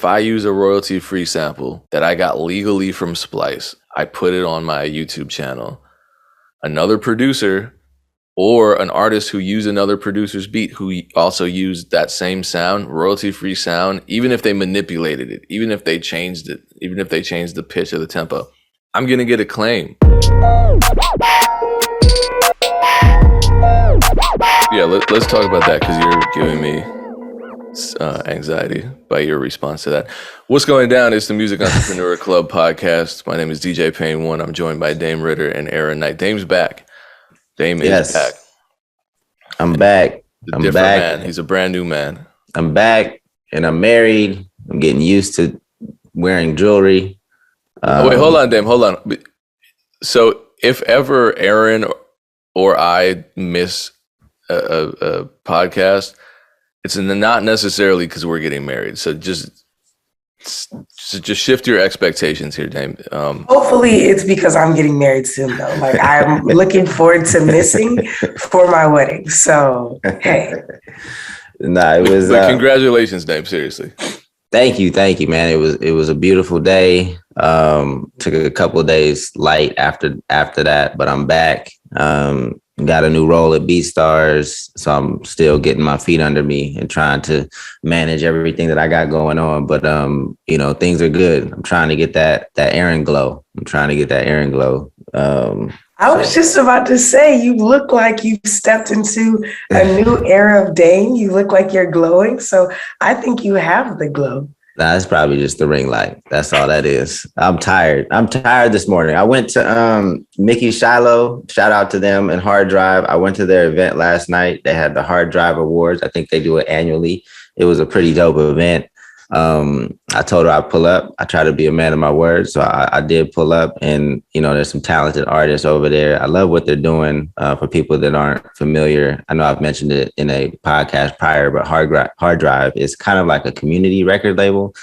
If I use a royalty-free sample that I got legally from Splice, I put it on my YouTube channel. Another producer or an artist who used another producer's beat who also used that same sound, royalty-free sound, even if they manipulated it, even if they changed it, even if they changed the pitch or the tempo, I'm going to get a claim. Yeah, let's talk about that because you're giving me anxiety by your response to that. What's going down? It's the Music Entrepreneur Club podcast. My name is DJ Payne One. I'm joined by Dame Ritter and Aaron Knight. Dame's back. Dame is back. I'm back. I'm back. Man. He's a brand new man. I'm back and I'm married. I'm getting used to wearing jewelry. Wait, hold on, Dame. Hold on. So if ever Aaron or I miss a podcast, it's not necessarily because we're getting married. So just shift your expectations here, Dame. Hopefully it's because I'm getting married soon, though. Like, I'm looking forward to missing for my wedding. So, hey. Nah, it was. But congratulations, Dame. Seriously. Thank you, man. It was a beautiful day. Took a couple of days light after that, but I'm back. Got a new role at BeatStars, so I'm still getting my feet under me and trying to manage everything that I got going on. But things are good. I'm trying to get that Aaron glow. I was just about to say, you look like you've stepped into a new era of Dame. You look like you're glowing. So I think you have the glow. Nah, it's probably just the ring light. That's all that is. I'm tired this morning. I went to Mickey Shiloh, shout out to them, and Hard Drive. I went to their event last night. They had the Hard Drive Awards. I think they do it annually. It was a pretty dope event. I told her I'd pull up. I try to be a man of my word. So I did pull up, and, there's some talented artists over there. I love what they're doing. For people that aren't familiar, I know I've mentioned it in a podcast prior, but Hard Drive is kind of like a community record label.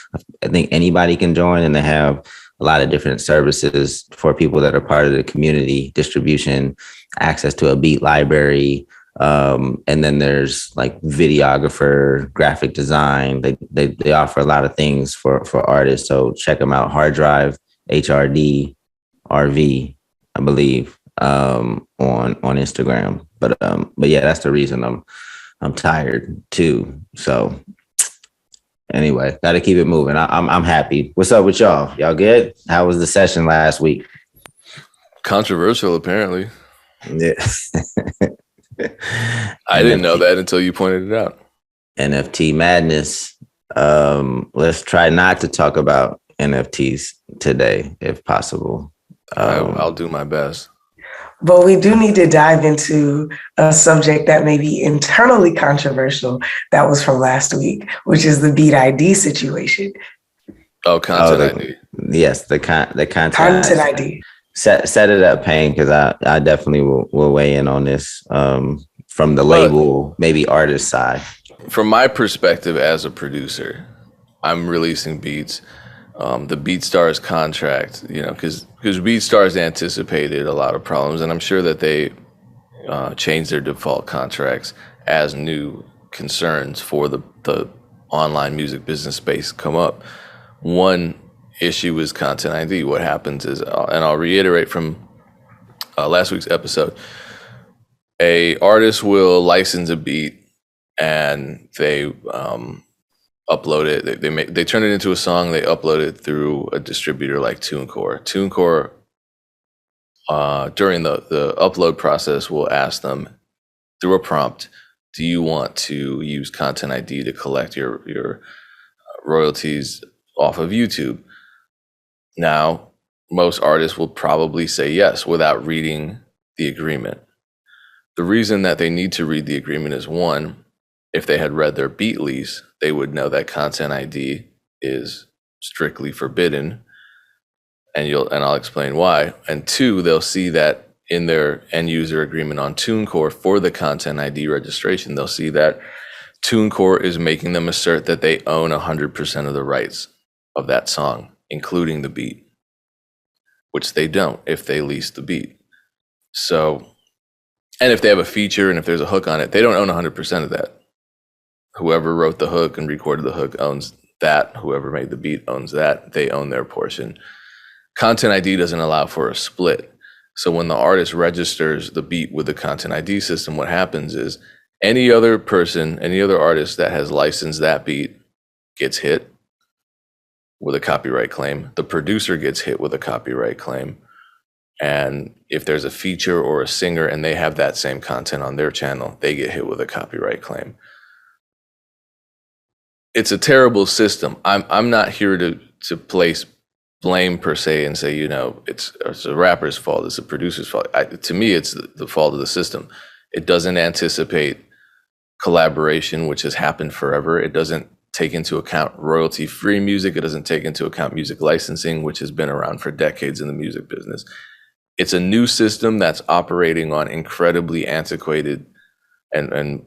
I think anybody can join, and they have a lot of different services for people that are part of the community: distribution, access to a beat library, and then there's like videographer, graphic design. They offer a lot of things for artists. So check them out. Hard Drive, HRD, RV, I believe, on Instagram. But yeah, that's the reason I'm tired too. So anyway, got to keep it moving. I'm happy. What's up with y'all? Y'all good? How was the session last week? Controversial, apparently. Yeah. I didn't know that until you pointed it out. NFT madness. Let's try not to talk about NFTs today, if possible. I'll do my best. But we do need to dive into a subject that may be internally controversial that was from last week, which is the Beat ID situation. Oh, Content ID. Yes, the Content ID. Set it up, Payne, because I definitely will weigh in on this from the label, maybe artist side. From my perspective as a producer, I'm releasing beats. The BeatStars contract, because BeatStars anticipated a lot of problems, and I'm sure that they changed their default contracts as new concerns for the online music business space come up. One issue is Content ID. What happens is, and I'll reiterate from last week's episode, a artist will license a beat and they upload it. They turn it into a song. They upload it through a distributor like TuneCore. TuneCore, during the upload process, will ask them through a prompt, do you want to use Content ID to collect your royalties off of YouTube? Now, most artists will probably say yes without reading the agreement. The reason that they need to read the agreement is, one, if they had read their beat lease, they would know that Content ID is strictly forbidden, and I'll explain why. And two, they'll see that in their end user agreement on TuneCore for the Content ID registration, they'll see that TuneCore is making them assert that they own 100% of the rights of that song, including the beat, which they don't if they lease the beat. So, and if they have a feature and if there's a hook on it, they don't own 100% of that. Whoever wrote the hook and recorded the hook owns that. Whoever made the beat owns that. They own their portion. Content ID doesn't allow for a split. So when the artist registers the beat with the Content ID system, what happens is any other person, any other artist that has licensed that beat gets hit with a copyright claim. The producer gets hit with a copyright claim. And if there's a feature or a singer and they have that same content on their channel, they get hit with a copyright claim. It's a terrible system. I'm not here to place blame per se and say, it's a rapper's fault, it's a producer's fault. To me, it's the fault of the system. It doesn't anticipate collaboration, which has happened forever. It doesn't take into account royalty-free music. It doesn't take into account music licensing, which has been around for decades in the music business. It's a new system that's operating on incredibly antiquated and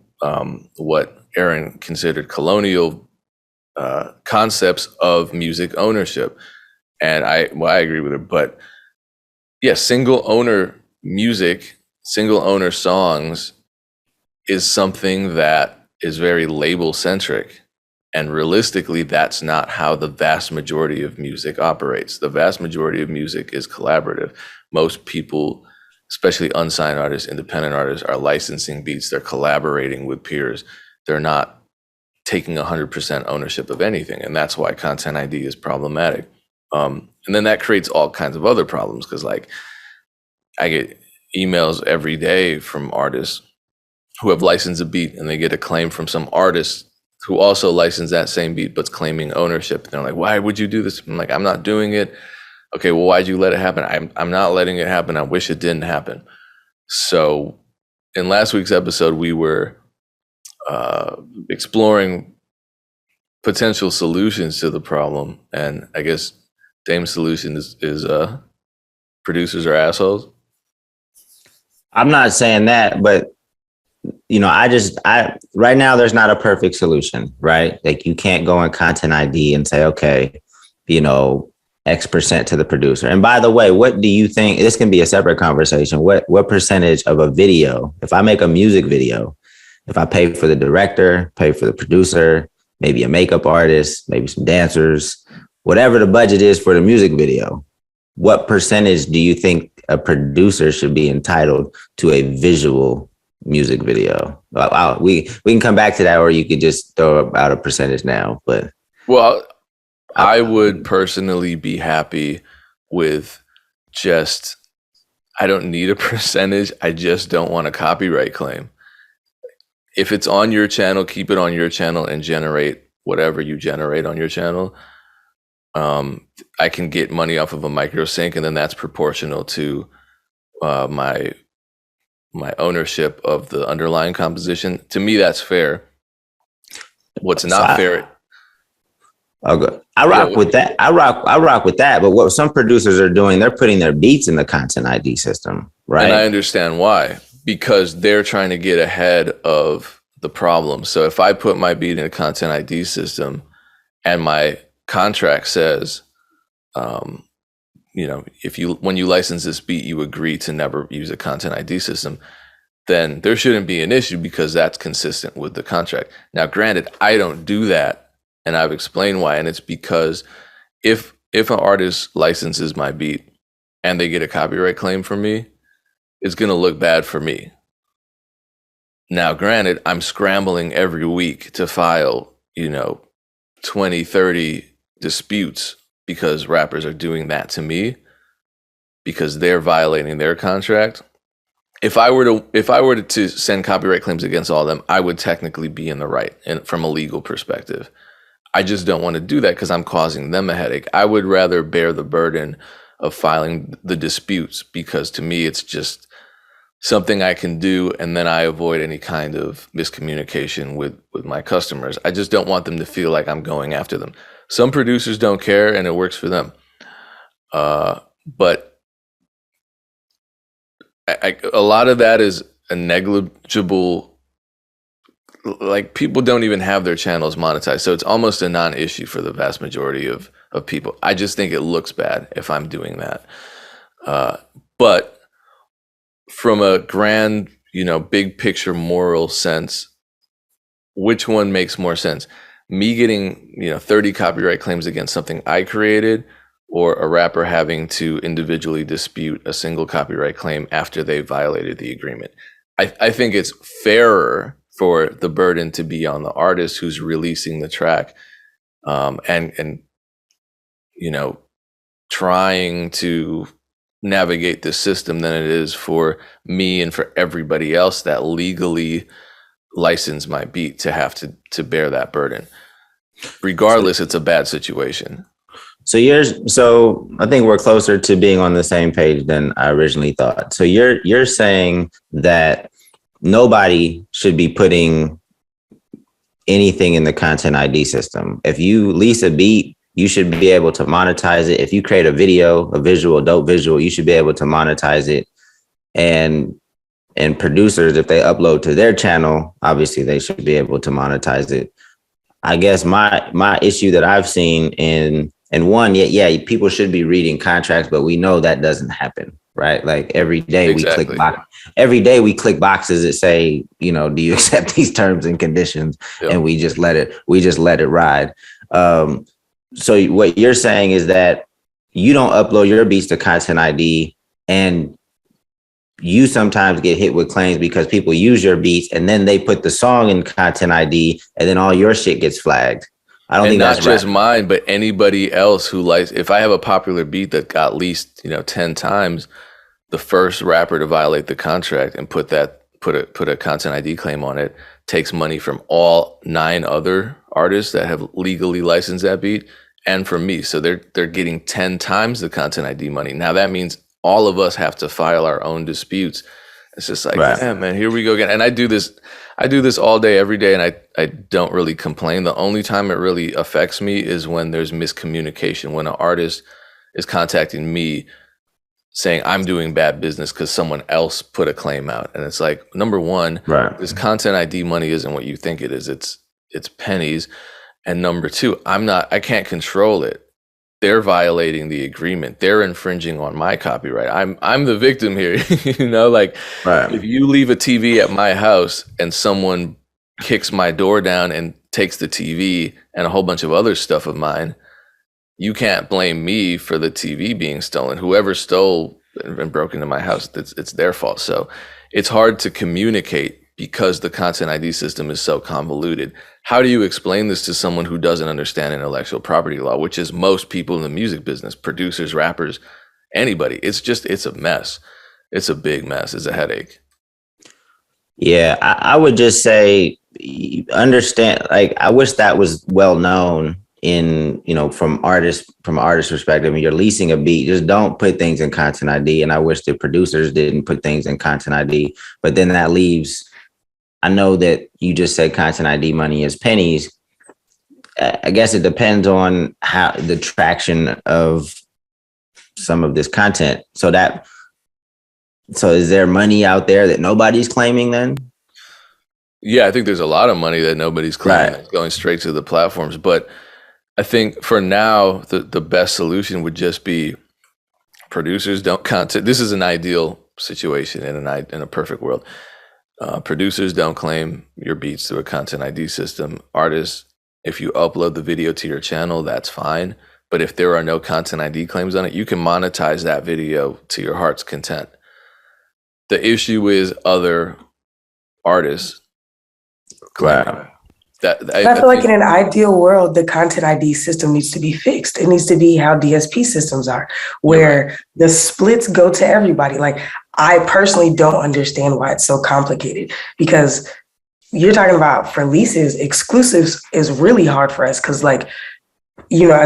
what Aaron considered colonial concepts of music ownership. And I agree with her. But yeah, single owner music, single owner songs is something that is very label centric. And realistically, that's not how the vast majority of music operates. The vast majority of music is collaborative. Most people, especially unsigned artists, independent artists, are licensing beats. They're collaborating with peers. They're not taking 100% ownership of anything. And that's why Content ID is problematic. And then that creates all kinds of other problems because I get emails every day from artists who have licensed a beat and they get a claim from some artist who also licensed that same beat but's claiming ownership. And they're like, why would you do this? I'm like, I'm not doing it. Okay, well, why'd you let it happen? I'm not letting it happen. I wish it didn't happen. So in last week's episode, we were exploring potential solutions to the problem. And I guess Dame's solution is producers are assholes. I'm not saying that, but I right now there's not a perfect solution, right? Like you can't go on Content ID and say, okay, X% to the producer. And by the way, what do you think? This can be a separate conversation. What percentage of a video, if I make a music video, if I pay for the director, pay for the producer, maybe a makeup artist, maybe some dancers, whatever the budget is for the music video, what percentage do you think a producer should be entitled to a visual music video? We can come back to that, or you could just throw out a percentage now. But I would personally be happy with I don't need a percentage. I just don't want a copyright claim. If it's on your channel, keep it on your channel and generate whatever you generate on your channel. I can get money off of a micro sync, and then that's proportional to my ownership of the underlying composition. To me, that's fair. What's not fair? Okay. I rock with that. I rock with that. But what some producers are doing, they're putting their beats in the Content ID system, right? And I understand why, because they're trying to get ahead of the problem. So if I put my beat in a Content ID system and my contract says, when you license this beat, you agree to never use a Content ID system, then there shouldn't be an issue because that's consistent with the contract. Now, granted, I don't do that, and I've explained why, and it's because if an artist licenses my beat and they get a copyright claim from me, it's going to look bad for me. Now, granted, I'm scrambling every week to file, 20, 30 disputes because rappers are doing that to me because they're violating their contract. If I were to send copyright claims against all of them, I would technically be in the right and from a legal perspective. I just don't want to do that because I'm causing them a headache. I would rather bear the burden of filing the disputes because to me, it's just something I can do, and then I avoid any kind of miscommunication with my customers. I just don't want them to feel like I'm going after them. Some producers don't care, and it works for them. But a lot of that is a negligible, like people don't even have their channels monetized. So it's almost a non-issue for the vast majority of people. I just think it looks bad if I'm doing that. But from a grand, big picture moral sense, which one makes more sense? me getting 30 copyright claims against something I created, or a rapper having to individually dispute a single copyright claim after they violated the agreement. I think it's fairer for the burden to be on the artist who's releasing the track, and trying to navigate the system than it is for me and for everybody else that legally licensed my beat to have to bear that burden. Regardless, it's a bad situation. So I think we're closer to being on the same page than I originally thought. So you're saying that nobody should be putting anything in the Content ID system. If you lease a beat, you should be able to monetize it. If you create a video, a dope visual, you should be able to monetize it. And producers, if they upload to their channel, obviously they should be able to monetize it. I guess my issue that I've seen and one, people should be reading contracts, but we know that doesn't happen, right? Like every day we click boxes that say, do you accept these terms and conditions? Yep. And we just let it ride. So what you're saying is that you don't upload your beats to Content ID, and you sometimes get hit with claims because people use your beats and then they put the song in Content ID and then all your shit gets flagged. I don't think that's right. Not just mine, but anybody else who likes. If I have a popular beat that got leased, 10 times, the first rapper to violate the contract and put a Content ID claim on it takes money from all 9 other artists that have legally licensed that beat, and from me. So they're getting 10 times the Content ID money. Now that means all of us have to file our own disputes. It's just like, yeah, man, here we go again. And I do this all day, every day, and I don't really complain. The only time it really affects me is when there's miscommunication, when an artist is contacting me saying I'm doing bad business because someone else put a claim out. And it's like, number one, this Content ID money isn't what you think it is. It's pennies. And number two, I can't control it. They're violating the agreement. They're infringing on my copyright. I'm the victim here. If you leave a TV at my house and someone kicks my door down and takes the TV and a whole bunch of other stuff of mine, you can't blame me for the TV being stolen. Whoever stole and broke into my house, it's their fault. So it's hard to communicate because the Content ID system is so convoluted. How do you explain this to someone who doesn't understand intellectual property law, which is most people in the music business, producers, rappers, anybody? It's a mess. It's a big mess. It's a headache. Yeah, I would just say, understand, like, I wish that was well known in, from artist perspective. I mean, you're leasing a beat, just don't put things in Content ID. And I wish the producers didn't put things in Content ID, but then that leaves, I know that you just said Content ID money is pennies. I guess it depends on how the traction of some of this content. So is there money out there that nobody's claiming then? Yeah, I think there's a lot of money that nobody's claiming. It's going straight to the platforms. But I think for now, the best solution would just be producers don't content. This is an ideal situation in a perfect world. Producers don't claim your beats through a Content ID system. Artists, if you upload the video to your channel, that's fine. But if there are no Content ID claims on it, you can monetize that video to your heart's content. The issue is other artists claiming. I feel like in an ideal world, the Content ID system needs to be fixed. It needs to be how DSP systems are, where the splits go to everybody. Like, I personally don't understand why it's so complicated, because you're talking about for leases, exclusives is really hard for us. Cause I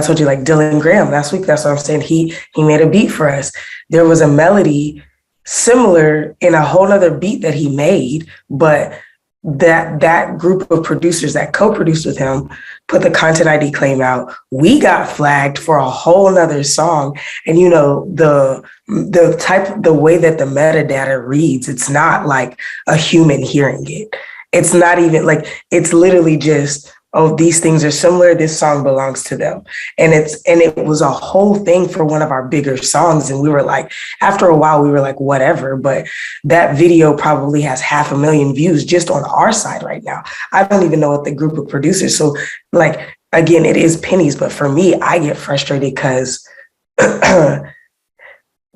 told you, like Dylan Graham last week, that's what I'm saying. He made a beat for us. There was a melody similar in a whole other beat that he made, but that group of producers that co-produced with him put the Content ID claim out. We got flagged for a whole nother song. And the way that the metadata reads, it's not like a human hearing it. It's not even like, it's literally just, oh, these things are similar, this song belongs to them. And it was a whole thing for one of our bigger songs. And we were like, after a while, we were like, whatever. But that video probably has 500,000 views just on our side right now. I don't even know what the group of producers. So like, again, it is pennies. But for me, I get frustrated because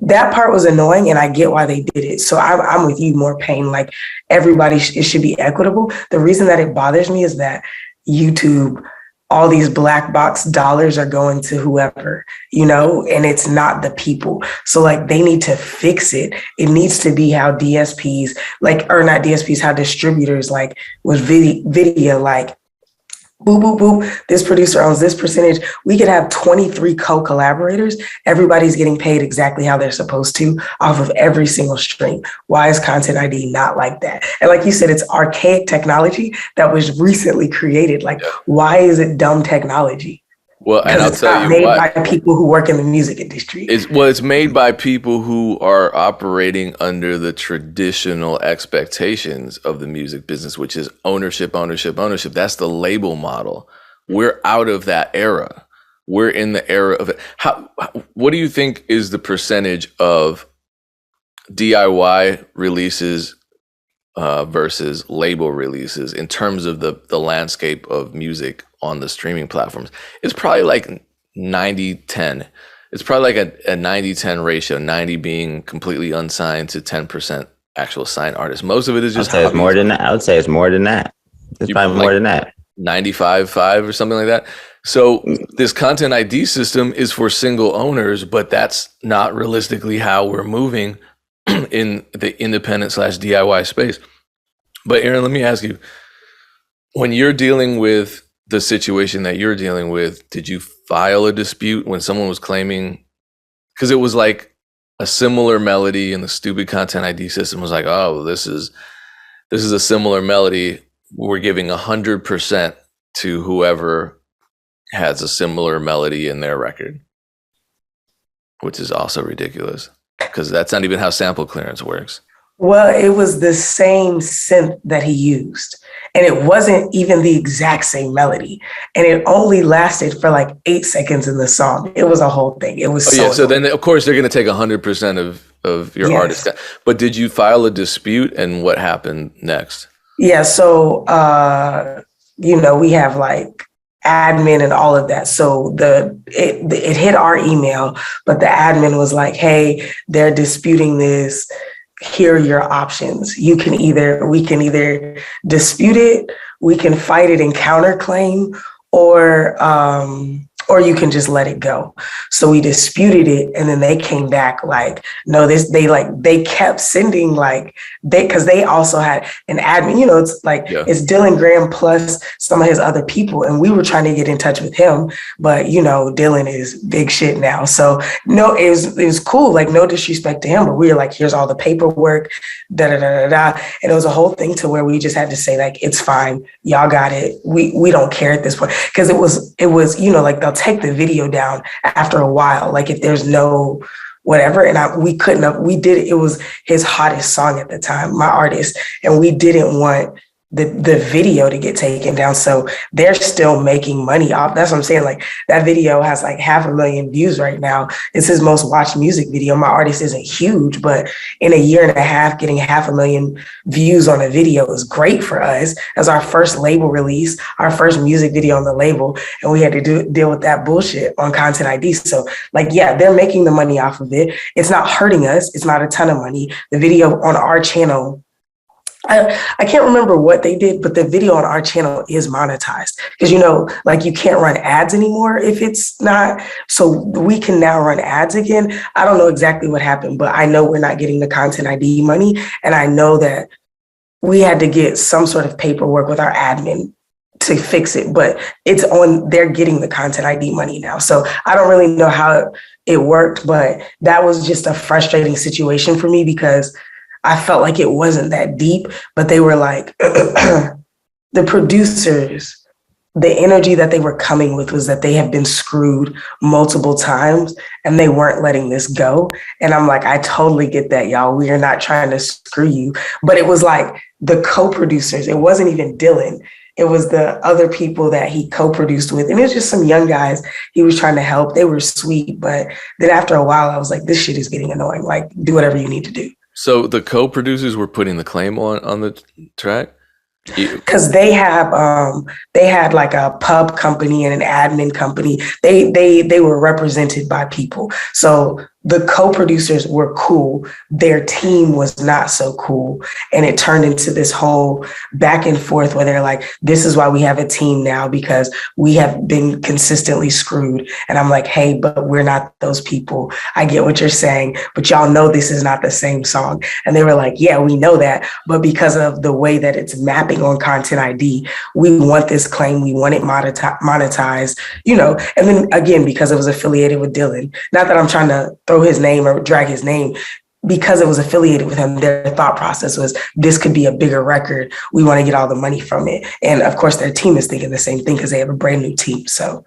that part was annoying, and I get why they did it. So I'm with you, more pain. Like everybody, it should be equitable. The reason that it bothers me is that YouTube, all these black box dollars are going to whoever, and it's not the people. So like they need to fix it. It needs to be how DSPs, or not DSPs, how distributors like with video, like, boop, boop, boop, this producer owns this percentage. We could have 23 co-collaborators. Everybody's getting paid exactly how they're supposed to off of every single stream. Why is Content ID not like that? And like you said, it's archaic technology that was recently created. Like, why is it dumb technology? Well, and I'll tell you made why. By people who work in the music industry. It's made by people who are operating under the traditional expectations of the music business, which is ownership, ownership, ownership. That's the label model. We're out of that era. We're in the era of it. What do you think is the percentage of DIY releases versus label releases in terms of the landscape of music on the streaming platforms? It's probably like 90-10. It's probably like a 90-10 ratio, 90 being completely unsigned to 10% actual signed artists. Most of it is just it's more than that. I would say it's more than that. It's probably more than that. 95-5 or something like that. So this Content ID system is for single owners, but that's not realistically how we're moving in the independent / DIY space. But Aaron, let me ask you, when you're dealing with the situation that you're dealing with, did you file a dispute when someone was claiming, because it was like a similar melody and the stupid Content ID system was like, oh, this is a similar melody. We're giving 100% to whoever has a similar melody in their record, which is also ridiculous because that's not even how sample clearance works. Well, it was the same synth that he used, and it wasn't even the exact same melody, and it only lasted for like 8 seconds in the song. It was a whole thing. It was so then of course they're going to take 100% of your artist. But did you file a dispute, and what happened next? Yeah, so we have like admin and all of that. So it hit our email, but the admin was like, hey, they're disputing this. Here are your options. We can either dispute it, we can fight it and counterclaim, or you can just let it go. So we disputed it, and then they came back like, no, they kept sending because they also had an admin, it's like, it's Dylan Graham plus some of his other people. And we were trying to get in touch with him, but Dylan is big shit now. So no, it was cool. Like no disrespect to him, but we were like, here's all the paperwork, And it was a whole thing to where we just had to say like, it's fine. Y'all got it. We don't care at this point. Cause it was, like they'll take the video down after a while. Like if there's no whatever. And we did it. It was his hottest song at the time, my artist. And we didn't want the video to get taken down. So they're still making money off. That's what I'm saying. Like that video has like 500,000 views right now. It's his most watched music video. My artist isn't huge, but in a year and a half, getting 500,000 views on a video is great for us as our first label release, our first music video on the label. And we had to deal with that bullshit on Content ID. So like, yeah, they're making the money off of it. It's not hurting us. It's not a ton of money. The video on our channel, I can't remember what they did, but the video on our channel is monetized because, like you can't run ads anymore if it's not. So we can now run ads again. I don't know exactly what happened, but I know we're not getting the Content ID money. And I know that we had to get some sort of paperwork with our admin to fix it, but they're getting the Content ID money now. So I don't really know how it worked, but that was just a frustrating situation for me because I felt like it wasn't that deep, but they were like, the producers, the energy that they were coming with was that they have been screwed multiple times and they weren't letting this go. And I'm like, I totally get that, y'all. We are not trying to screw you. But it was like the co-producers. It wasn't even Dylan. It was the other people that he co-produced with. And it was just some young guys he was trying to help. They were sweet. But then after a while, I was like, this shit is getting annoying. Like, do whatever you need to do. So the co-producers were putting the claim on the track? Because they had like a pub company and an admin company. They were represented by people. So the co-producers were cool. Their team was not so cool. And it turned into this whole back and forth where they're like, this is why we have a team now, because we have been consistently screwed. And I'm like, hey, but we're not those people. I get what you're saying, but y'all know this is not the same song. And they were like, yeah, we know that. But because of the way that it's mapping on Content ID, we want this claim. We want it monetized, and then again, because it was affiliated with Dylan, not that I'm trying to throw his name or drag his name, because it was affiliated with him, their thought process was this could be a bigger record. We want to get all the money from it. And of course, their team is thinking the same thing because they have a brand new team. So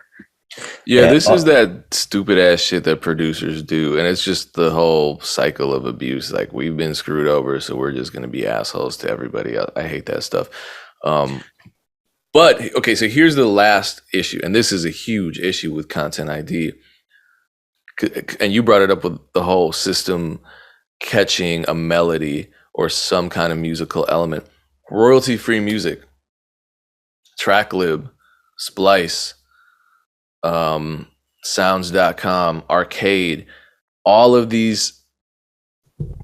yeah, this is that stupid ass shit that producers do. And it's just the whole cycle of abuse. Like, we've been screwed over, so we're just going to be assholes to everybody. I hate that stuff. But okay, so here's the last issue. And this is a huge issue with Content ID. And you brought it up with the whole system catching a melody or some kind of musical element. Royalty-free music, TrackLib, Splice, Sounds.com, Arcade, all of these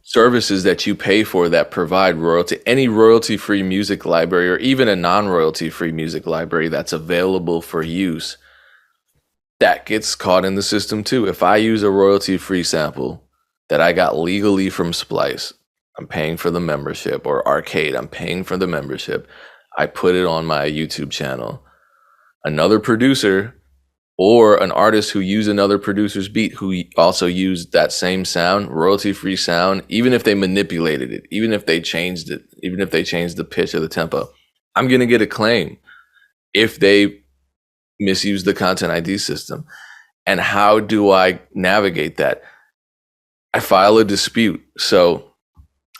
services that you pay for that provide any royalty-free music library, or even a non-royalty-free music library that's available for use, that gets caught in the system too. If I use a royalty-free sample that I got legally from Splice, I'm paying for the membership, or Arcade, I'm paying for the membership. I put it on my YouTube channel. Another producer or an artist who used another producer's beat, who also used that same sound, royalty-free sound, even if they manipulated it, even if they changed it, even if they changed the pitch or the tempo, I'm going to get a claim if they misuse the Content ID system. And how do I navigate that? I file a dispute. So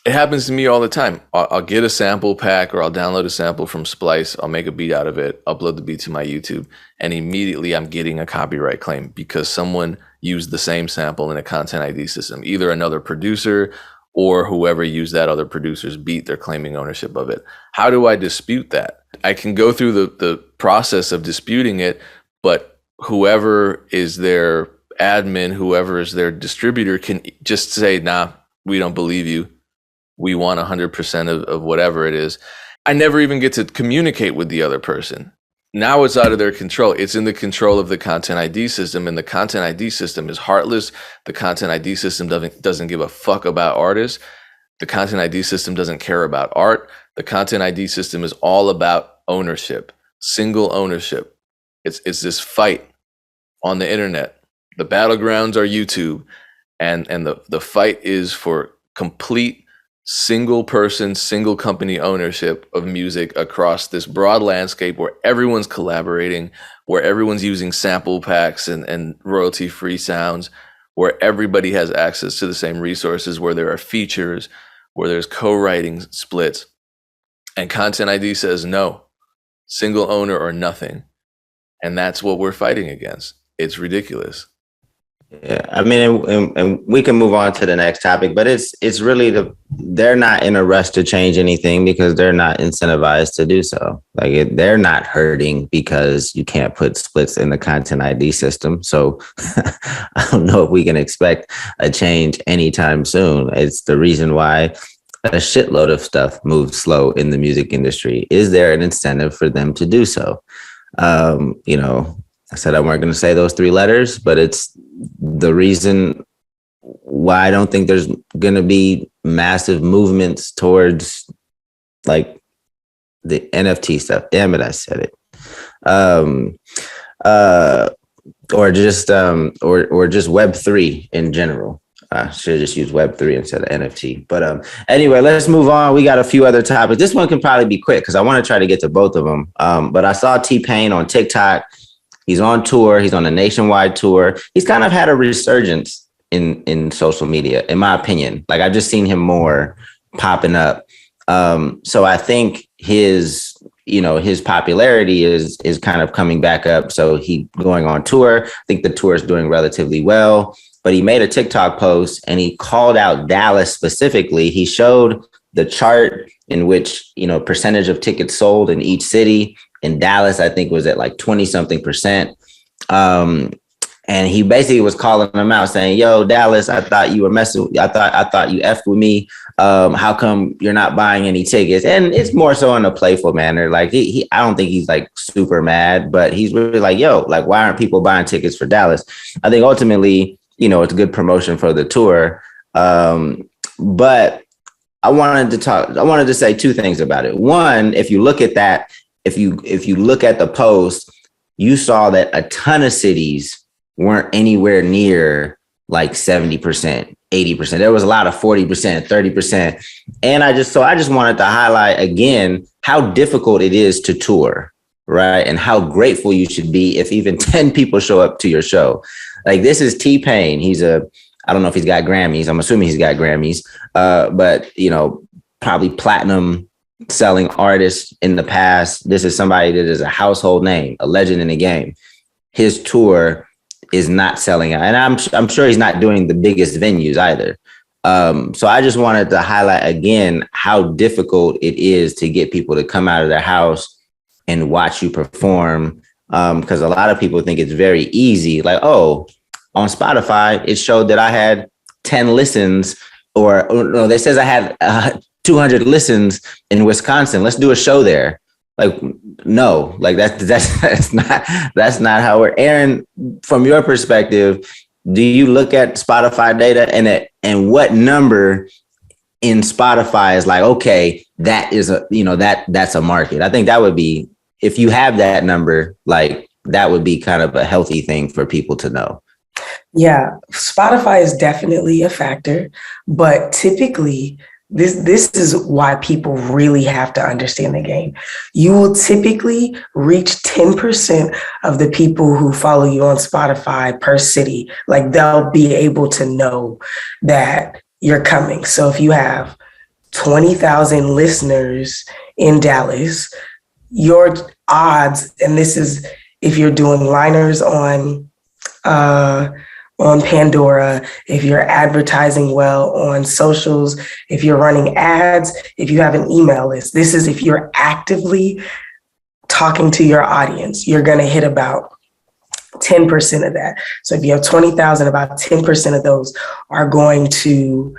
it happens to me all the time. I'll get a sample pack, or I'll download a sample from Splice. I'll make a beat out of it, upload the beat to my YouTube, and immediately I'm getting a copyright claim because someone used the same sample in a Content ID system. Either another producer or whoever used that other producer's beat, they're claiming ownership of it. How do I dispute that? I can go through the process of disputing it, but whoever is their admin, whoever is their distributor, can just say, nah, we don't believe you. We want 100% of whatever it is. I never even get to communicate with the other person. Now it's out of their control. It's in the control of the Content ID system, and the Content ID system is heartless. The Content ID system doesn't give a fuck about artists. The Content ID system doesn't care about art. The Content ID system is all about ownership, single ownership. It's this fight on the internet. The battlegrounds are YouTube, and the fight is for complete single person, single company ownership of music across this broad landscape where everyone's collaborating, where everyone's using sample packs and royalty-free sounds, where everybody has access to the same resources, where there are features, where there's co-writing splits. And Content ID says no, single owner or nothing. And that's what we're fighting against. It's ridiculous. Yeah, I mean, and we can move on to the next topic, but it's really they're not in a rush to change anything because they're not incentivized to do so. Like, they're not hurting because you can't put splits in the Content ID system. So I don't know if we can expect a change anytime soon. It's the reason why a shitload of stuff moves slow in the music industry. Is there an incentive for them to do so? I said I weren't going to say those three letters, but it's the reason why I don't think there's going to be massive movements towards like the NFT stuff. Damn it, I said it. Or just Web3 in general. I should have just used Web3 instead of NFT. But anyway, let's move on. We got a few other topics. This one can probably be quick because I want to try to get to both of them. But I saw T-Pain on TikTok. He's on tour. He's on a nationwide tour. He's kind of had a resurgence in social media, in my opinion. Like, I've just seen him more popping up. So I think his his popularity is kind of coming back up. So he going on tour. I think the tour is doing relatively well, but he made a TikTok post and he called out Dallas specifically. He showed the chart in which, percentage of tickets sold in each city. In Dallas, I think was at like 20 something percent. And he basically was calling them out saying, yo, Dallas, I thought you were messing. I thought you effed with me. How come you're not buying any tickets? And it's more so in a playful manner. Like I don't think he's like super mad, but he's really like, yo, like, why aren't people buying tickets for Dallas? I think ultimately, it's good promotion for the tour. But I wanted to say two things about it. One, if you look at that, if you look at the post, you saw that a ton of cities weren't anywhere near like 70%, 80%. There was a lot of 40%, 30%. And I just wanted to highlight again how difficult it is to tour, right? And how grateful you should be if even 10 people show up to your show. Like, this is T-Pain. I don't know if he's got Grammys. I'm assuming he's got Grammys, but probably platinum selling artist in the past. This is somebody that is a household name, a legend in the game. His tour is not selling out. And I'm sure he's not doing the biggest venues either. So I just wanted to highlight again how difficult it is to get people to come out of their house and watch you perform. Because a lot of people think it's very easy. Like, oh, on Spotify, it showed that I had 10 listens, or no, they says I had 200 listens in Wisconsin. Let's do a show there. Like, no, like that's not how we're. Aaron, from your perspective, do you look at Spotify data and what number in Spotify is like, okay, that is that's a market? I think that would be, if you have that number, like that would be kind of a healthy thing for people to know. Yeah, Spotify is definitely a factor, but typically this is why people really have to understand the game. You will typically reach 10% of the people who follow you on Spotify per city. Like, they'll be able to know that you're coming. So if you have 20,000 listeners in Dallas, your odds, and this is if you're doing liners on Pandora, if you're advertising well on socials, if you're running ads, if you have an email list. This is if you're actively talking to your audience, you're going to hit about 10% of that. So if you have 20,000, about 10% of those are going to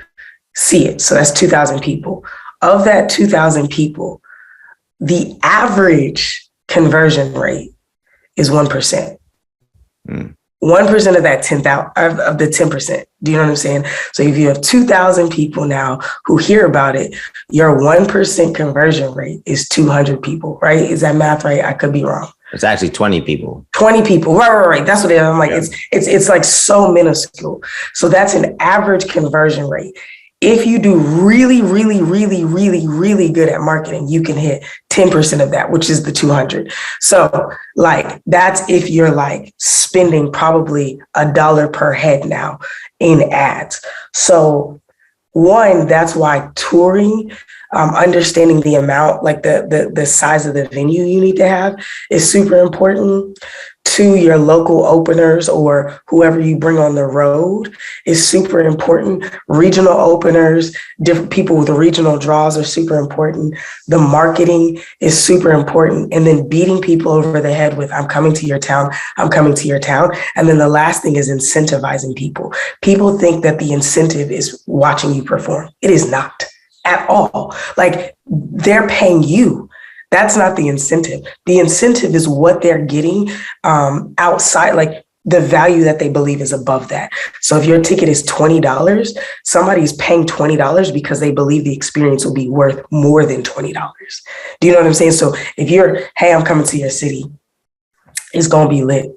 see it. So that's 2,000 people. Of that 2,000 people, the average conversion rate is 1%. 1% of that 10,000 of the 10%. Do you know what I'm saying? So if you have 2,000 people now who hear about it, your 1% conversion rate is 200 people, right? Is that math right? I could be wrong. It's actually 20 people. 20 people. Right. That's what it is. I'm like, yeah. It's like so minuscule. So that's an average conversion rate. If you do really, really, really, really, really good at marketing, you can hit 10% of that, which is the 200. So like, that's if you're like spending probably $1 per head now in ads. So one, that's why touring, understanding the amount, like the size of the venue you need to have is super important. Two, your local openers or whoever you bring on the road is super important. Regional openers, different people with regional draws are super important. The marketing is super important. And then beating people over the head with, I'm coming to your town, I'm coming to your town. And then the last thing is incentivizing people. People think that the incentive is watching you perform. It is not at all. Like, they're paying you. That's not the incentive. The incentive is what they're getting outside, like the value that they believe is above that. So if your ticket is $20, somebody's paying $20 because they believe the experience will be worth more than $20. Do you know what I'm saying? So if you're, hey, I'm coming to your city, it's going to be lit.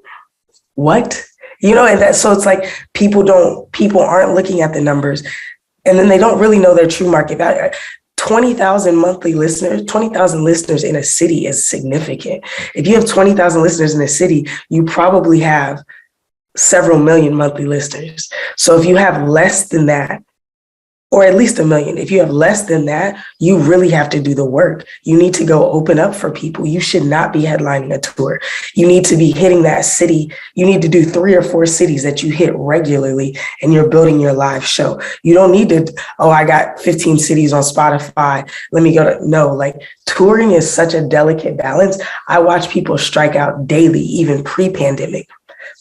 What? You know, and that, so it's like people aren't looking at the numbers, and then they don't really know their true market value. 20,000 monthly listeners, 20,000 listeners in a city is significant. If you have 20,000 listeners in a city, you probably have several million monthly listeners. So if you have less than that, or at least $1 million. If you have less than that, you really have to do the work. You need to go open up for people. You should not be headlining a tour. You need to be hitting that city. You need to do 3 or 4 cities that you hit regularly, and you're building your live show. You don't need to, oh, I got 15 cities on Spotify. Let me go to, no, like touring is such a delicate balance. I watch people strike out daily, even pre-pandemic.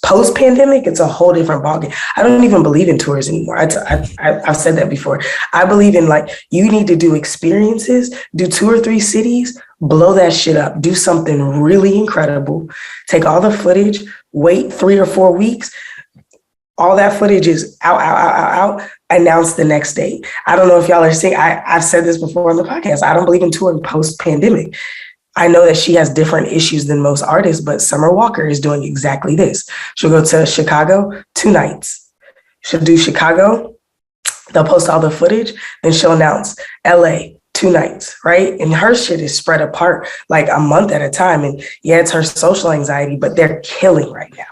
Post-pandemic, it's a whole different ballgame. I don't even believe in tours anymore. I've said that before. I believe in like, you need to do experiences, do 2 or 3 cities, blow that shit up, do something really incredible, take all the footage, wait 3 or 4 weeks. All that footage is out, announce the next date. I don't know if y'all are seeing, I've said this before on the podcast. I don't believe in touring post-pandemic. I know that she has different issues than most artists, but Summer Walker is doing exactly this. She'll go to Chicago 2 nights. She'll do Chicago. They'll post all the footage. Then she'll announce LA 2 nights, right? And her shit is spread apart like a month at a time. And yeah, it's her social anxiety, but they're killing right now.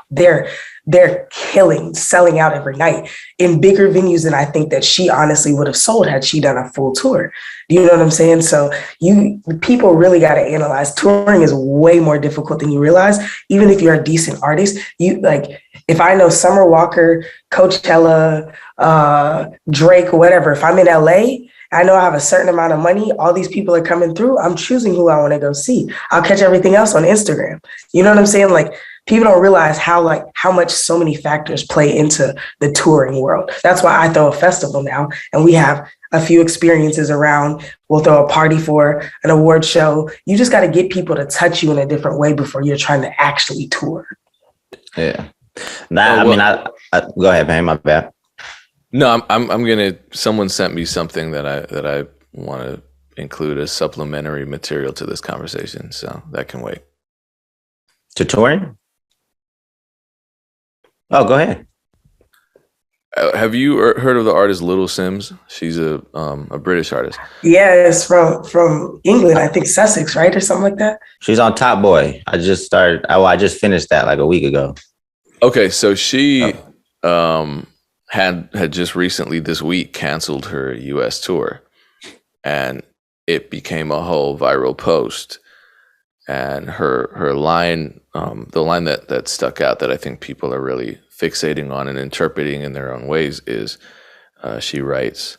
They're killing, selling out every night in bigger venues than I think that she honestly would have sold had she done a full tour. Do you know what I'm saying? So people really got to analyze. Touring is way more difficult than you realize. Even if you're a decent artist, if I know Summer Walker, Coachella, Drake, whatever, if I'm in LA, I know I have a certain amount of money. All these people are coming through. I'm choosing who I want to go see. I'll catch everything else on Instagram. You know what I'm saying? Like, people don't realize how much so many factors play into the touring world. That's why I throw a festival now, and we have a few experiences around. We'll throw a party for an award show. You just got to get people to touch you in a different way before you're trying to actually tour. Yeah. I go ahead, man. My bad. No, I'm gonna. Someone sent me something that I want to include as supplementary material to this conversation, so that can wait. To touring? Oh, go ahead. Have you heard of the artist Little Sims? She's a British artist. Yes, from England, I think Sussex, right, or something like that. She's on Top Boy. I just finished that like a week ago. Okay, so she had just recently this week canceled her U.S. tour, and it became a whole viral post. And her line, the line that stuck out that I think people are really fixating on and interpreting in their own ways is, she writes,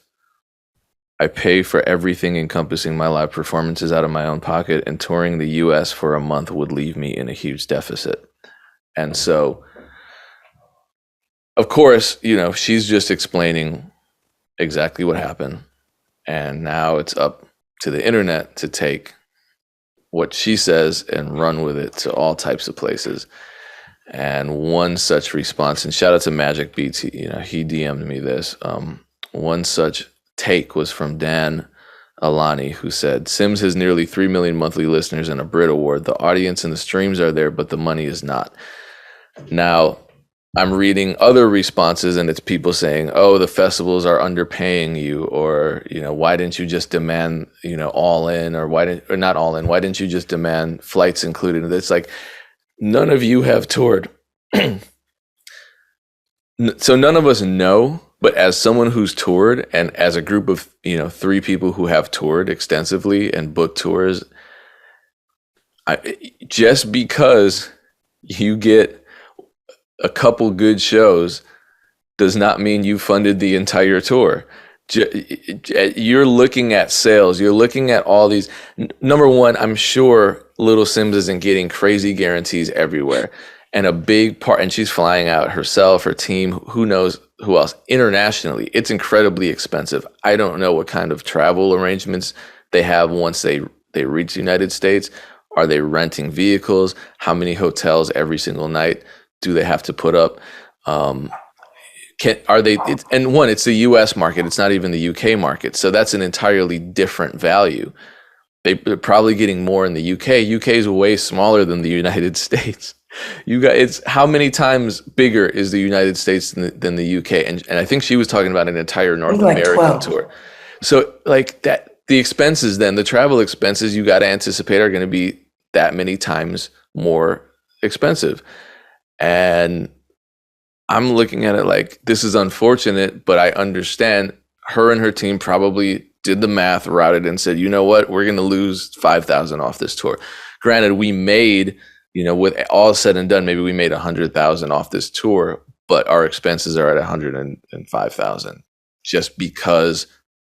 "I pay for everything encompassing my live performances out of my own pocket, and touring the US for a month would leave me in a huge deficit." And so, of course, she's just explaining exactly what happened. And now it's up to the internet to take what she says and run with it to all types of places. And one such response, and shout out to Magic Beats, he DM'd me this. One such take was from Dan Alani, who said, "Sims has nearly 3 million monthly listeners and a Brit Award. The audience and the streams are there, but the money is not." Now, I'm reading other responses, and it's people saying, "Oh, the festivals are underpaying you," or why didn't you just demand all in, or not all in? Why didn't you just demand flights included? It's like, none of you have toured, so none of us know. But as someone who's toured, and as a group of 3 people who have toured extensively and booked tours, just because you get a couple good shows does not mean you funded the entire tour. You're looking at sales. You're looking at all these. Number one, I'm sure Little Sims isn't getting crazy guarantees everywhere. And a big part, and she's flying out herself, her team, who knows who else, internationally. It's incredibly expensive. I don't know what kind of travel arrangements they have once they reach the United States. Are they renting vehicles? How many hotels every single night do they have to put up? It's the US market. It's not even the UK market. So that's an entirely different value. They're probably getting more in the UK. UK is way smaller than the United States. It's how many times bigger is the United States than the UK? And I think she was talking about an entire North American 12. tour. So like that, the expenses then, the travel expenses you got to anticipate are going to be that many times more expensive. And I'm looking at it like, this is unfortunate, but I understand her and her team probably did the math, routed, and said, you know what, we're going to lose 5,000 off this tour. Granted, we made, with all said and done, maybe we made 100,000 off this tour, but our expenses are at 105,000 just because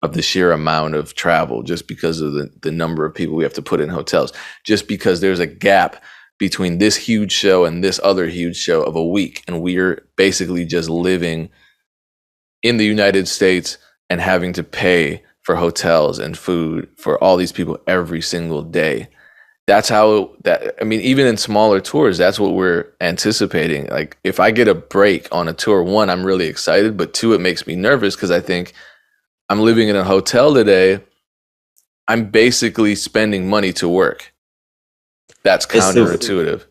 of the sheer amount of travel, just because of the number of people we have to put in hotels, just because there's a gap between this huge show and this other huge show of a week. And we're basically just living in the United States and having to pay for hotels and food for all these people every single day. That's even in smaller tours, that's what we're anticipating. Like, if I get a break on a tour, one, I'm really excited, but two, it makes me nervous because I think I'm living in a hotel today. I'm basically spending money to work. That's counterintuitive.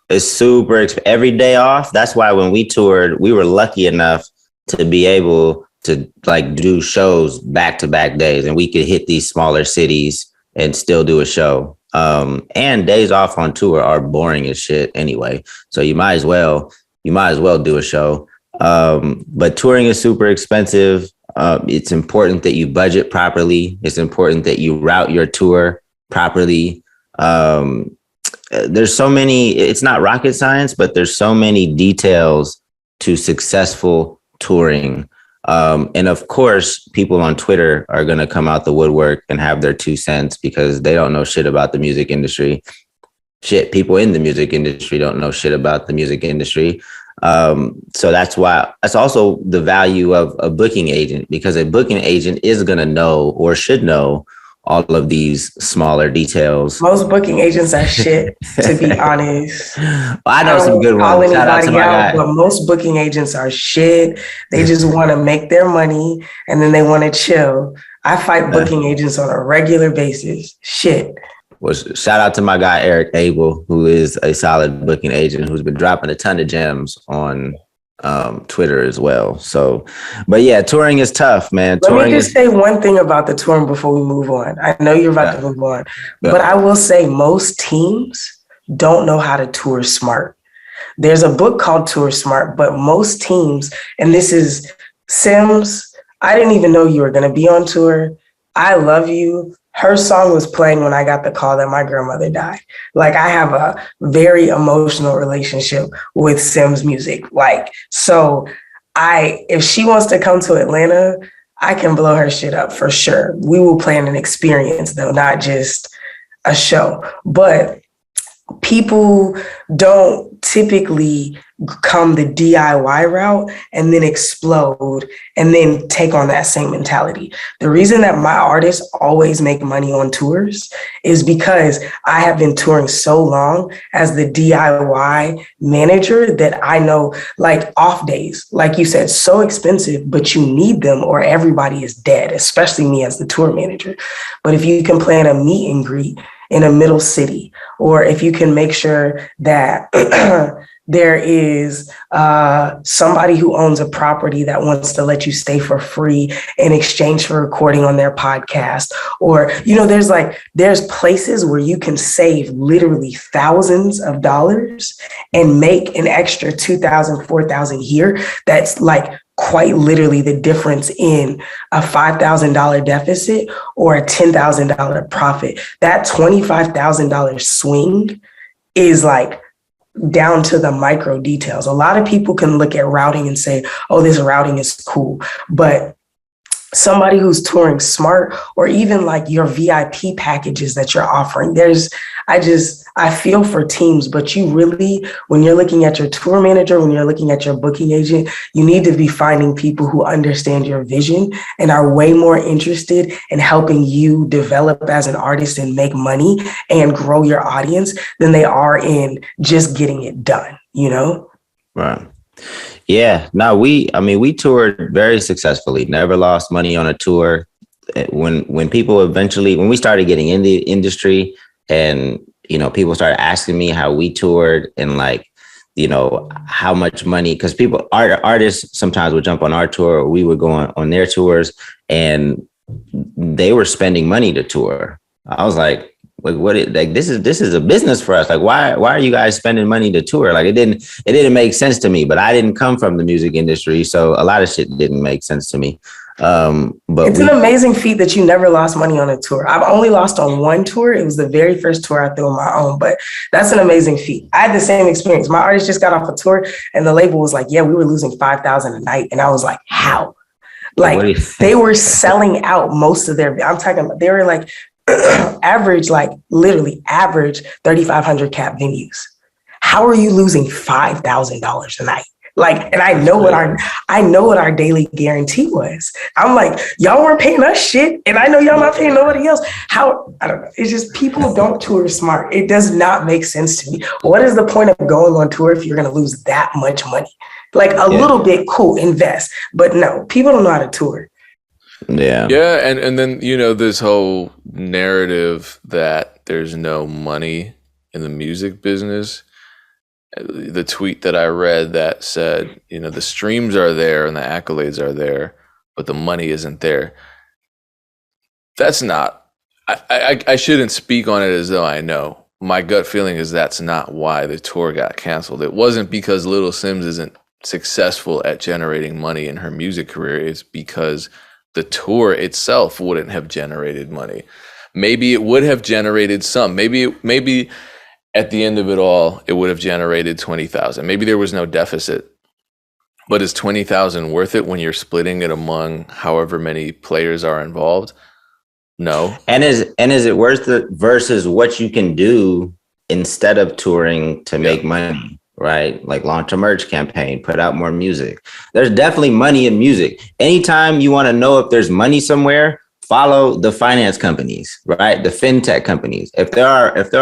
It's super every day off. That's why when we toured, we were lucky enough to be able to like do shows back-to-back days, and we could hit these smaller cities and still do a show. And days off on tour are boring as shit anyway. So you might as well do a show. But touring is super expensive. It's important that you budget properly. It's important that you route your tour properly. There's so many, it's not rocket science, but there's so many details to successful touring. And of course, people on Twitter are going to come out the woodwork and have their 2 cents because they don't know shit about the music industry. People in the music industry don't know shit about the music industry. So that's also the value of a booking agent, because a booking agent is going to know or should know all of these smaller details. Most booking agents are shit, to be honest. Well, I know some good ones. Shout out to my guy. But most booking agents are shit. They just want to make their money and then they want to chill. I fight booking agents on a regular basis. Shit. Well, shout out to my guy, Eric Abel, who is a solid booking agent who's been dropping a ton of gems on Twitter as well. So, but yeah, touring is tough, man. Let me just say one thing about the touring before we move on. I know you're about to move on, but I will say most teams don't know how to tour smart. There's a book called Tour Smart, but most teams, and this is Sims, I didn't even know you were going to be on tour. I love you. Her song was playing when I got the call that my grandmother died. Like, I have a very emotional relationship with Sims music. Like, so if she wants to come to Atlanta, I can blow her shit up for sure. We will plan an experience though, not just a show. But people don't typically come the DIY route and then explode and then take on that same mentality. The reason that my artists always make money on tours is because I have been touring so long as the DIY manager that I know, like, off days, like you said, so expensive, but you need them or everybody is dead, especially me as the tour manager. But if you can plan a meet and greet in a middle city, or if you can make sure that there is somebody who owns a property that wants to let you stay for free in exchange for recording on their podcast, or, there's places where you can save literally thousands of dollars and make an extra 2,000, 4,000 here. That's like quite literally the difference in a $5,000 deficit or a $10,000 profit. That $25,000 swing is like down to the micro details. A lot of people can look at routing and say, oh, this routing is cool. But somebody who's touring smart, or even like your VIP packages that you're offering, I feel for teams, but you really, when you're looking at your tour manager, when you're looking at your booking agent, you need to be finding people who understand your vision and are way more interested in helping you develop as an artist and make money and grow your audience than they are in just getting it done, Right. Yeah, no, we toured very successfully, never lost money on a tour. When we started getting in the industry and, people started asking me how we toured and how much money, because artists sometimes would jump on our tour or we would go on their tours and they were spending money to tour. I was like, this is a business for us. Like, why are you guys spending money to tour? Like, it didn't make sense to me, but I didn't come from the music industry. So a lot of shit didn't make sense to me. But it's an amazing feat that you never lost money on a tour. I've only lost on one tour. It was the very first tour I threw on my own, but that's an amazing feat. I had the same experience. My artist just got off a tour and the label was like, yeah, we were losing 5,000 a night. And I was like, how? Like they were selling out most of their, I'm talking about, they were like average, like literally average 3,500 cap venues. How are you losing $5,000 a night? Like, and I know what our daily guarantee was. I'm like, y'all weren't paying us shit, and I know y'all not paying nobody else. How? I don't know. It's just people don't tour smart. It does not make sense to me. What is the point of going on tour if you're going to lose that much money? Like a little bit, cool, invest, but no, people don't know how to tour. Yeah, and then this whole narrative that there's no money in the music business. The tweet that I read that said, the streams are there and the accolades are there, but the money isn't there. That's not, I shouldn't speak on it as though I know. My gut feeling is that's not why the tour got canceled. It wasn't because Little Simz isn't successful at generating money in her music career. It's because the tour itself wouldn't have generated money. Maybe it would have generated some. Maybe at the end of it all, it would have generated 20,000. Maybe there was no deficit, but is 20,000 worth it when you're splitting it among however many players are involved? No. And is it worth it versus what you can do instead of touring to make money, right? Like launch a merch campaign, put out more music. There's definitely money in music. Anytime you want to know if there's money somewhere, follow the finance companies, right? The fintech companies. If there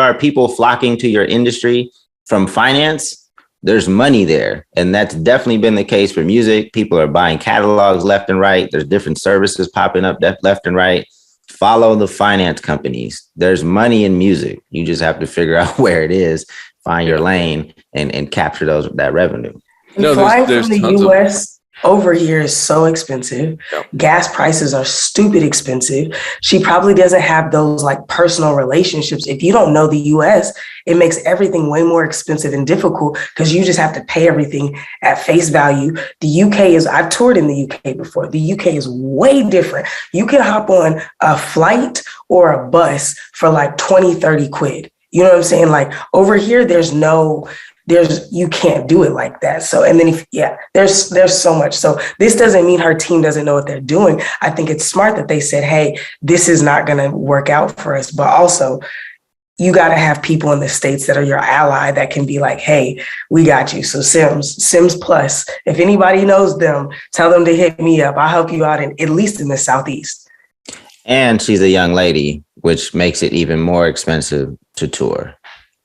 are people flocking to your industry from finance, there's money there. And that's definitely been the case for music. People are buying catalogs left and right. There's different services popping up left and right. Follow the finance companies. There's money in music. You just have to figure out where it is, find your lane and capture that revenue. No, flying from the US over here is so expensive. Yep. Gas prices are stupid expensive. She probably doesn't have those like personal relationships. If you don't know the US, it makes everything way more expensive and difficult because you just have to pay everything at face value. The UK I've toured in the UK before. The UK is way different. You can hop on a flight or a bus for like 20, 30 quid. You know what I'm saying? Like over here, you can't do it like that. So, and then there's so much. So this doesn't mean her team doesn't know what they're doing. I think it's smart that they said, hey, this is not going to work out for us. But also you got to have people in the States that are your ally that can be like, hey, we got you. So Simz Plus, if anybody knows them, tell them to hit me up. I'll help you out at least in the Southeast. And she's a young lady, which makes it even more expensive to tour.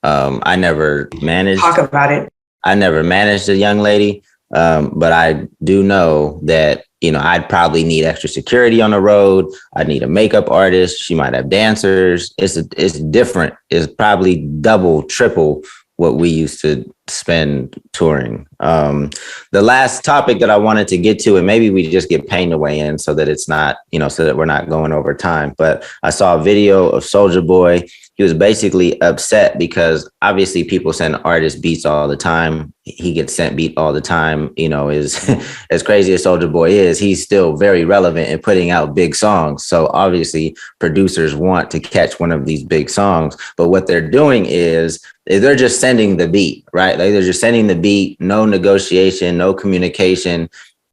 I never managed. Talk about it. I never managed a young lady, but I do know that, I'd probably need extra security on the road. I'd need a makeup artist. She might have dancers. It's different. It's probably double, triple what we used to spend touring. The last topic that I wanted to get to, and maybe we just get Payne to weigh in so that it's not, so that we're not going over time. But I saw a video of Soulja Boy. He was basically upset because obviously people send artists beats all the time. He gets sent beat all the time. As crazy as Soulja Boy is, he's still very relevant in putting out big songs. So obviously producers want to catch one of these big songs. But what they're doing is they're just sending the beat, right? Like they're just sending the beat, no negotiation, no communication.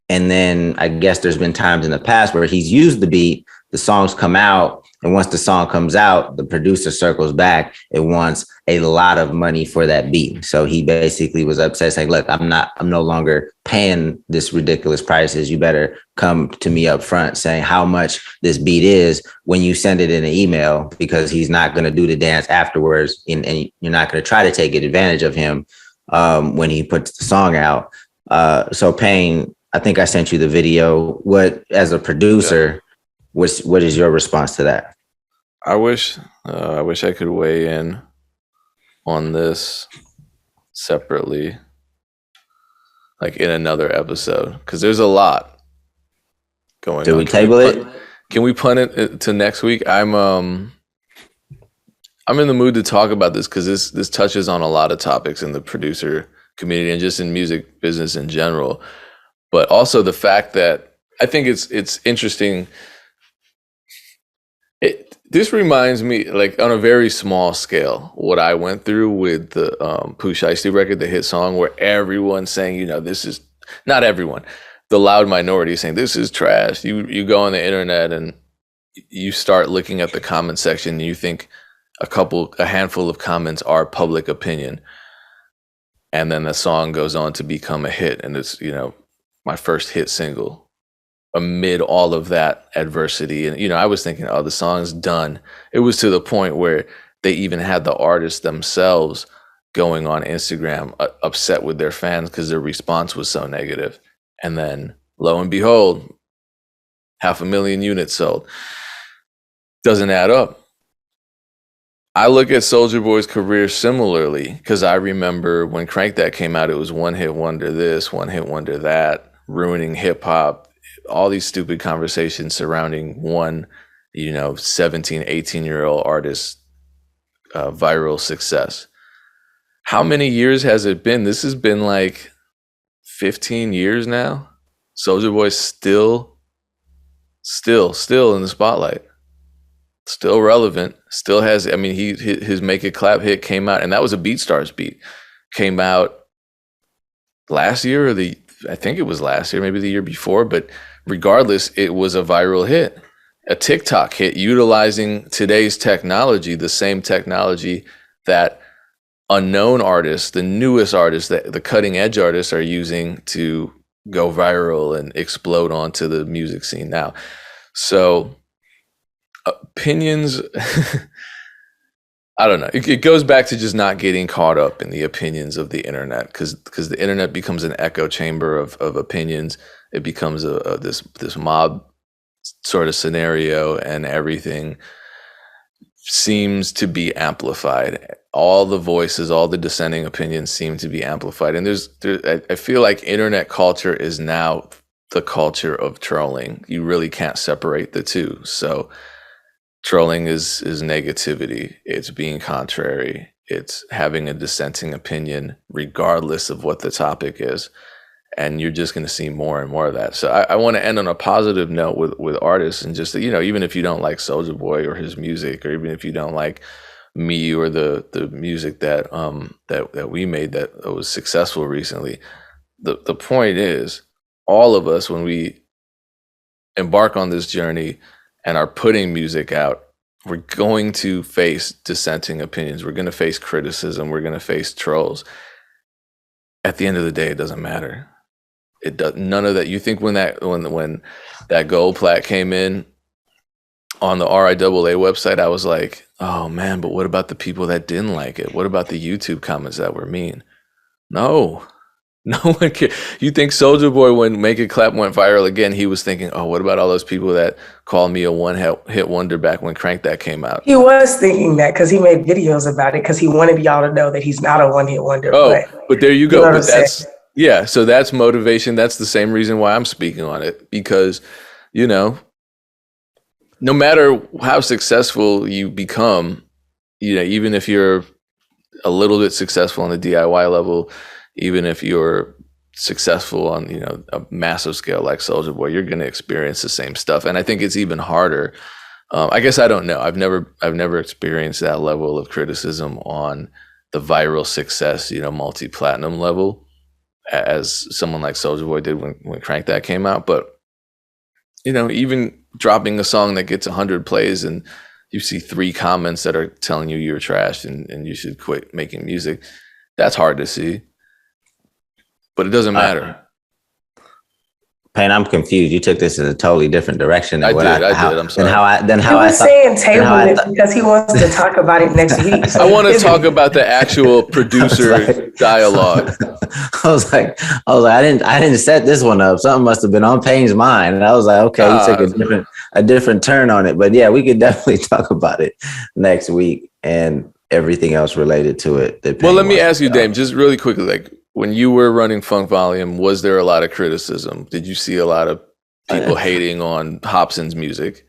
And then I guess there's been times in the past where he's used the beat, the songs come out. And once the song comes out, the producer circles back and wants a lot of money for that beat. So he basically was upset, saying, look, I'm no longer paying this ridiculous prices. You better come to me up front saying how much this beat is when you send it in an email, because he's not going to do the dance afterwards. And you're not going to try to take advantage of him when he puts the song out. So Payne, I think I sent you the video. What, as a producer, what is your response to that? I wish I could weigh in on this separately, like in another episode, because there's a lot going on. Do we table it? Can we punt it to next week? I'm in the mood to talk about this because this touches on a lot of topics in the producer community and just in music business in general. But also the fact that I think it's interesting. This reminds me, like, on a very small scale, what I went through with the Pooh Shiesty record, the hit song, where everyone's saying, you know, this is not everyone, the loud minority saying this is trash. You go on the internet and you start looking at the comment section and you think a handful of comments are public opinion. And then the song goes on to become a hit. And it's, you know, my first hit single amid all of that adversity. And, you know, I was thinking, oh, the song's done. It was to the point where they even had the artists themselves going on Instagram upset with their fans because their response was so negative. And then lo and behold, 500,000 units sold. Doesn't add up. I look at Soulja Boy's career similarly, because I remember when Crank That came out, it was one hit wonder this, one hit wonder that, ruining hip hop, all these stupid conversations surrounding one, you know, 17, 18-year-old artist viral success. How many years has it been? This has been like 15 years now. Soulja Boy's still in the spotlight. Still relevant, still has, I mean, his Make It Clap hit came out, and that was a BeatStars beat. Came out last year, I think it was last year, maybe the year before, but regardless, it was a viral hit. A TikTok hit utilizing today's technology, the same technology that unknown artists, the newest artists, the cutting edge artists are using to go viral and explode onto the music scene now. So opinions, I don't know. It goes back to just not getting caught up in the opinions of the internet, because the internet becomes an echo chamber of opinions. It becomes this mob sort of scenario, and everything seems to be amplified. All the voices, all the dissenting opinions seem to be amplified. And I feel like internet culture is now the culture of trolling. You really can't separate the two. So trolling is negativity. It's being contrary. It's having a dissenting opinion, regardless of what the topic is. And you're just going to see more and more of that. So I want to end on a positive note with artists, and just, you know, even if you don't like Soulja Boy or his music, or even if you don't like me or the music that we made that was successful recently, the point is, all of us, when we embark on this journey and are putting music out, we're going to face dissenting opinions. We're going to face criticism. We're going to face trolls. At the end of the day, it doesn't matter. It does none of that. You think when that gold plat came in on the RIAA website, I was like, oh man, but what about the people that didn't like it? What about the YouTube comments that were mean? No one cared. You think Soulja Boy, when Make It Clap went viral again, he was thinking, oh, what about all those people that called me a one-hit wonder back when Crank That came out? He was thinking that because he made videos about it, because he wanted y'all to know that he's not a one-hit wonder. Oh, but there you go. You know But yeah, so that's motivation. That's the same reason why I'm speaking on it, because, you know, no matter how successful you become, you know, even if you're a little bit successful on the DIY level, even if you're successful on, you know, a massive scale like Soulja Boy, you're going to experience the same stuff. And I think it's even harder. I guess I don't know. I've never experienced that level of criticism on the viral success, you know, multi-platinum level, as someone like Soulja Boy did when Crank That came out. But, you know, even dropping a song that gets 100 plays and you see 3 comments that are telling you you're trash and you should quit making music, that's hard to see. But it doesn't matter. Payne, I'm confused. You took this in a totally different direction. I did. I'm sorry. He was saying table it because he wants to talk about it next week. So I want to talk about the actual producer dialogue. I was like, I didn't set this one up. Something must have been on Payne's mind, and I was like, okay, he took a different turn on it. But yeah, we could definitely talk about it next week and everything else related to it. Well, let me ask you, Dame, just really quickly, like, when you were running Funk Volume, was there a lot of criticism? Did you see a lot of people hating on Hopson's music?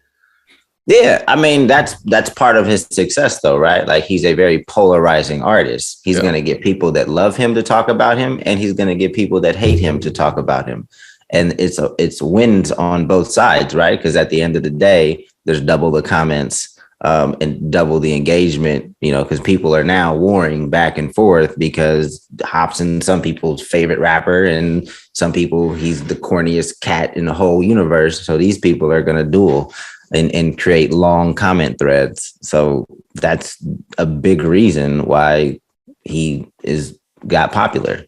Yeah, I mean, that's part of his success, though, right? Like, he's a very polarizing artist. He's going to get people that love him to talk about him, and he's going to get people that hate him to talk about him. and it's wins on both sides, right? Because at the end of the day, there's double the comments and double the engagement, because people are now warring back and forth because Hopson's some people's favorite rapper and some people he's the corniest cat in the whole universe. So these people are going to duel and create long comment threads. So that's a big reason why he got popular.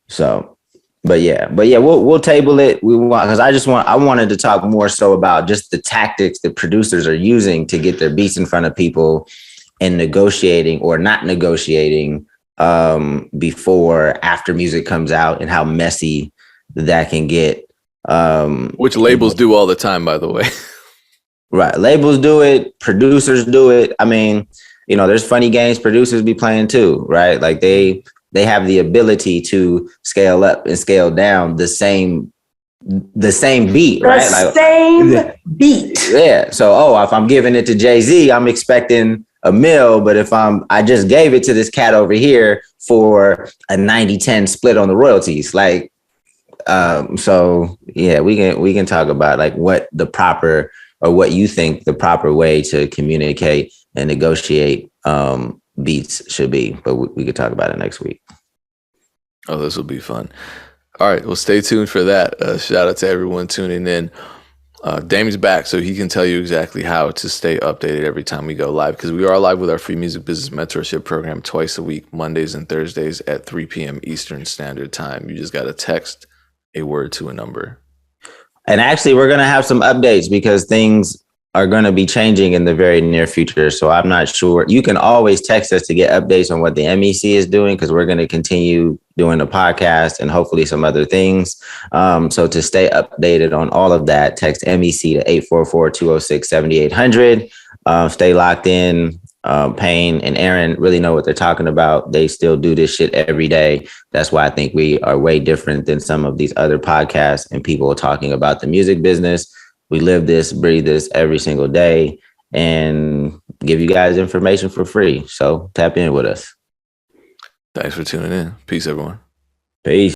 So. But yeah, we'll table it. Because I wanted to talk more so about just the tactics that producers are using to get their beats in front of people and negotiating or not negotiating after music comes out, and how messy that can get. Which labels do all the time, by the way. Right. Labels do it. Producers do it. I mean, there's funny games producers be playing too, right? Like they have the ability to scale up and scale down the same beat, right? The same beat. Yeah. So, if I'm giving it to Jay-Z, I'm expecting $1 million, but if I just gave it to this cat over here for a 90-10 split on the royalties, like, so yeah, we can talk about like what the proper, or what you think the proper way to communicate and negotiate beats should be, but we could talk about it next week. Oh, this will be fun. All right, well, stay tuned for that. Shout out to everyone tuning in. Dame's back, so he can tell you exactly how to stay updated every time we go live, because we are live with our free music business mentorship program twice a week, Mondays and Thursdays at 3 p.m. Eastern Standard Time. You just got to text a word to a number. And actually, we're going to have some updates because things are going to be changing in the very near future. So I'm not sure. You can always text us to get updates on what the MEC is doing, because we're going to continue doing the podcast and hopefully some other things. So to stay updated on all of that, text MEC to 844-206-7800. Stay locked in. Payne and Aaron really know what they're talking about. They still do this shit every day. That's why I think we are way different than some of these other podcasts and people talking about the music business. We live this, breathe this every single day, and give you guys information for free. So tap in with us. Thanks for tuning in. Peace, everyone. Peace.